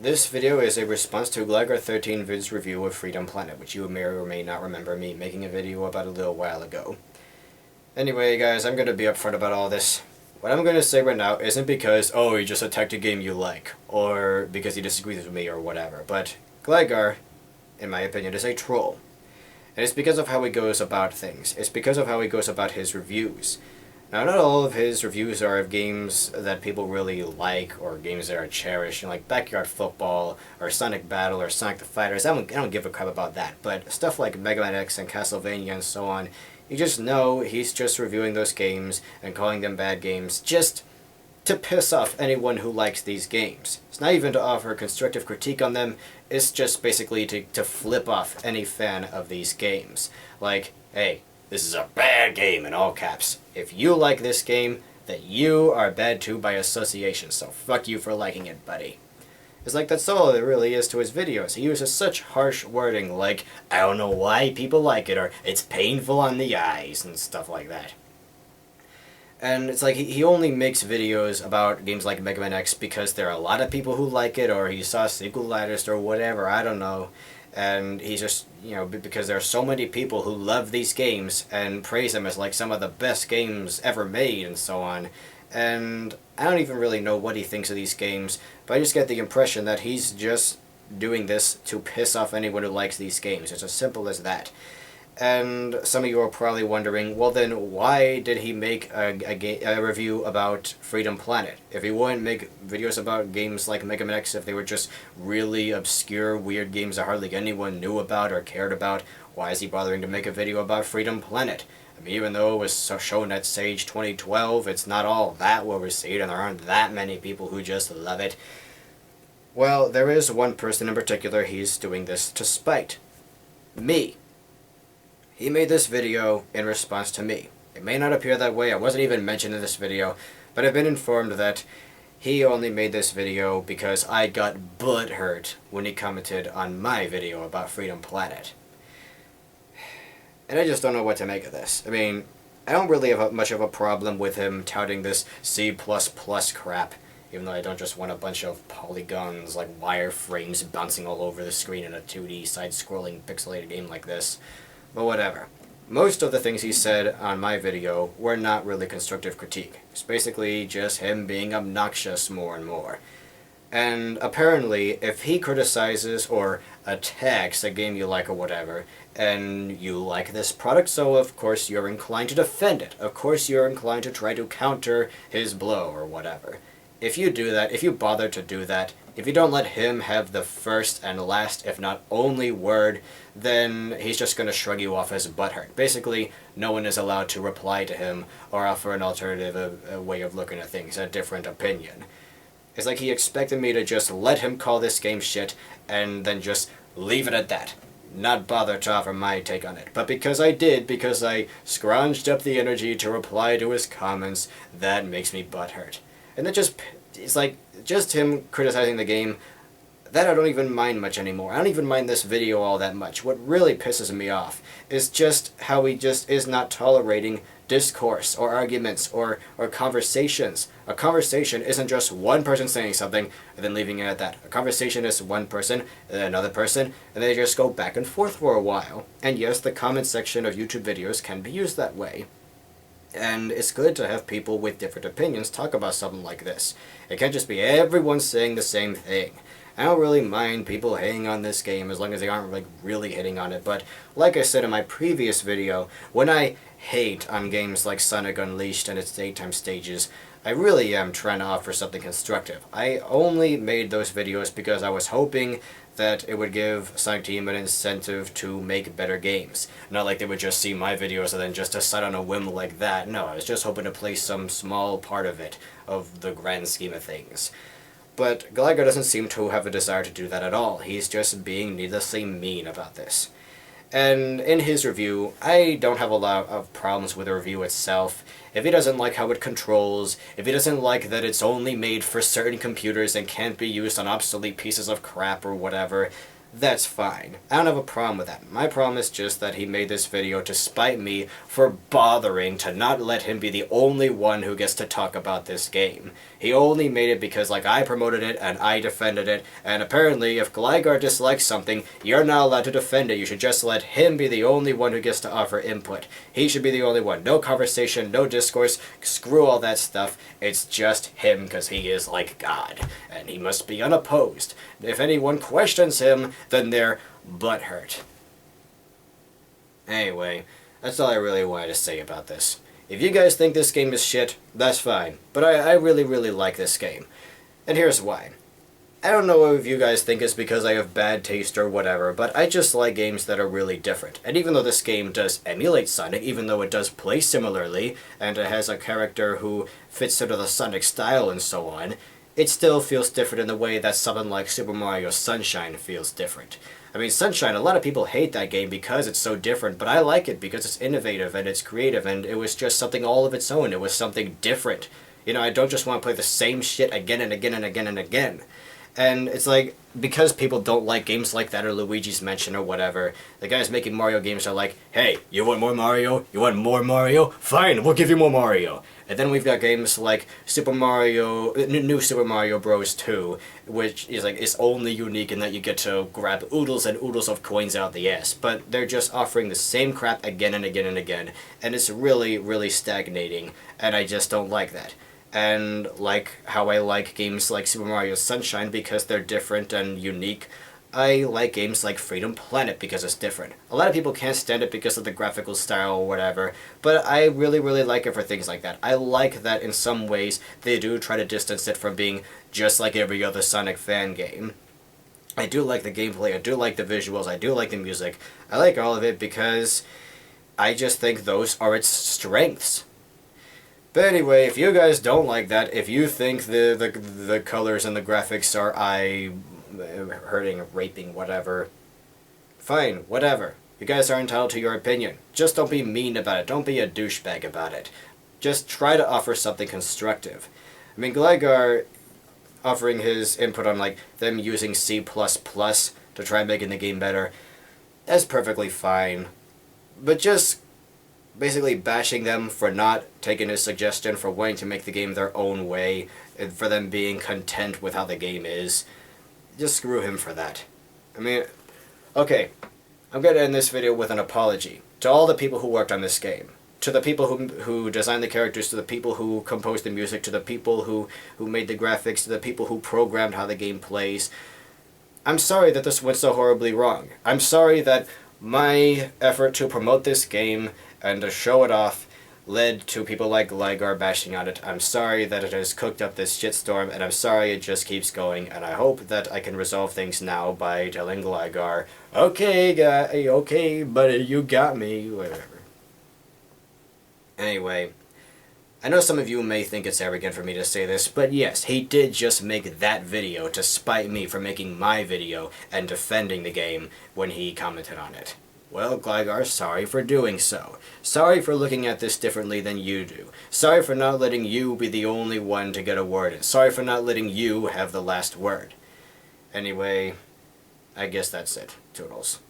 This video is a response to Gligar 13 vid's review of Freedom Planet, which you may or may not remember me making a video about a little while ago. Anyway, guys, I'm going to be upfront about all this. What I'm going to say right now isn't because, oh, you just attacked a game you like, or because he disagrees with me or whatever, but Gligar, in my opinion, is a troll. And it's because of how he goes about things. It's because of how he goes about his reviews. Now, not all of his reviews are of games that people really like, or games that are cherished, like Backyard Football, or Sonic Battle, or Sonic the Fighters. I don't give a crap about that, but stuff like Mega Man X and Castlevania and so on, you just know he's just reviewing those games and calling them bad games just to piss off anyone who likes these games. It's not even to offer constructive critique on them, it's just basically to flip off any fan of these games. Like, hey, this is a bad game in all caps. If you like this game, then you are bad too by association, so fuck you for liking it, buddy. It's like that's all it really is to his videos. He uses such harsh wording like, I don't know why people like it, or it's painful on the eyes, and stuff like that. And it's like he only makes videos about games like Mega Man X because there are a lot of people who like it, or he saw sequel latest, or whatever, I don't know. And he's just, you know, because there are so many people who love these games and praise them as like some of the best games ever made and so on. And I don't even really know what he thinks of these games, but I just get the impression that he's just doing this to piss off anyone who likes these games. It's as simple as that. And some of you are probably wondering, well then, why did he make a review about Freedom Planet? If he wouldn't make videos about games like Mega Man X, if they were just really obscure, weird games that hardly anyone knew about or cared about, why is he bothering to make a video about Freedom Planet? I mean, even though it was shown at Sage 2012, it's not all that well received, and there aren't that many people who just love it. Well, there is one person in particular he's doing this to spite. Me. He made this video in response to me. It may not appear that way, I wasn't even mentioned in this video, but I've been informed that he only made this video because I got butthurt when he commented on my video about Freedom Planet. And I just don't know what to make of this. I mean, I don't really have much of a problem with him touting this C++ crap, even though I don't just want a bunch of polygons like wireframes bouncing all over the screen in a 2D side-scrolling pixelated game like this. But whatever. Most of the things he said on my video were not really constructive critique. It's basically just him being obnoxious more and more. And apparently, if he criticizes or attacks a game you like or whatever, and you like this product, so of course you're inclined to defend it. Of course you're inclined to try to counter his blow or whatever. If you do that, if you bother to do that, if you don't let him have the first and last, if not only word, then he's just going to shrug you off as butthurt. Basically, no one is allowed to reply to him or offer an alternative a way of looking at things, a different opinion. It's like he expected me to just let him call this game shit and then just leave it at that. Not bother to offer my take on it. But because I did, because I scrounged up the energy to reply to his comments, that makes me butthurt. And it just, it's like, just him criticizing the game, that I don't even mind much anymore. I don't even mind this video all that much. What really pisses me off is just how he just is not tolerating discourse or arguments or conversations. A conversation isn't just one person saying something and then leaving it at that. A conversation is one person and then another person, and they just go back and forth for a while. And yes, the comment section of YouTube videos can be used that way. And it's good to have people with different opinions talk about something like this. It can't just be everyone saying the same thing. I don't really mind people hating on this game as long as they aren't like really hitting on it, but like I said in my previous video, when I hate on games like Sonic Unleashed and its daytime stages, I really am trying to offer something constructive. I only made those videos because I was hoping that it would give Sonic Team an incentive to make better games. Not like they would just see my videos and then just decide on a whim like that. No, I was just hoping to play some small part of it, of the grand scheme of things. But Gligar doesn't seem to have a desire to do that at all. He's just being needlessly mean about this. And in his review, I don't have a lot of problems with the review itself. If he doesn't like how it controls, if he doesn't like that it's only made for certain computers and can't be used on obsolete pieces of crap or whatever, that's fine. I don't have a problem with that. My problem is just that he made this video to spite me for bothering to not let him be the only one who gets to talk about this game. He only made it because, like, I promoted it and I defended it, and apparently if Gligar dislikes something, you're not allowed to defend it. You should just let him be the only one who gets to offer input. He should be the only one. No conversation, no discourse, screw all that stuff. It's just him because he is like God, and he must be unopposed. If anyone questions him, then they're butthurt. Anyway, that's all I really wanted to say about this. If you guys think this game is shit, that's fine. But I really, really like this game. And here's why. I don't know if you guys think it's because I have bad taste or whatever, but I just like games that are really different. And even though this game does emulate Sonic, even though it does play similarly, and it has a character who fits into the Sonic style and so on, it still feels different in the way that something like Super Mario Sunshine feels different. I mean, Sunshine, a lot of people hate that game because it's so different, but I like it because it's innovative and it's creative and it was just something all of its own. It was something different. You know, I don't just want to play the same shit again and again and again and again. And it's like, because people don't like games like that or Luigi's Mansion or whatever, the guys making Mario games are like, hey, you want more Mario? You want more Mario? Fine, we'll give you more Mario. And then we've got games like Super Mario, New Super Mario Bros. 2, which is like, is only unique in that you get to grab oodles and oodles of coins out the ass. But they're just offering the same crap again and again and again. And it's really, really stagnating. And I just don't like that. And like how I like games like Super Mario Sunshine because they're different and unique, I like games like Freedom Planet because it's different. A lot of people can't stand it because of the graphical style or whatever, but I really, really like it for things like that. I like that in some ways they do try to distance it from being just like every other Sonic fan game. I do like the gameplay, I do like the visuals, I do like the music. I like all of it because I just think those are its strengths. But anyway, if you guys don't like that, if you think the colors and the graphics are hurting, raping, whatever, fine, whatever. You guys are entitled to your opinion. Just don't be mean about it. Don't be a douchebag about it. Just try to offer something constructive. I mean, Gligar offering his input on, like, them using C++ to try making the game better, that's perfectly fine. But just basically bashing them for not taking his suggestion, for wanting to make the game their own way, and for them being content with how the game is, just screw him for that. I mean, okay, I'm going to end this video with an apology to all the people who worked on this game. To the people who designed the characters, to the people who composed the music, to the people who made the graphics, to the people who programmed how the game plays. I'm sorry that this went so horribly wrong. I'm sorry that my effort to promote this game and to show it off led to people like Gligar bashing on it. I'm sorry that it has cooked up this shitstorm, and I'm sorry it just keeps going, and I hope that I can resolve things now by telling Gligar, okay, guy, okay, buddy, you got me, whatever. Anyway, I know some of you may think it's arrogant for me to say this, but yes, he did just make that video to spite me for making my video and defending the game when he commented on it. Well, Gligar, sorry for doing so. Sorry for looking at this differently than you do. Sorry for not letting you be the only one to get a word in. Sorry for not letting you have the last word. Anyway, I guess that's it. Toodles.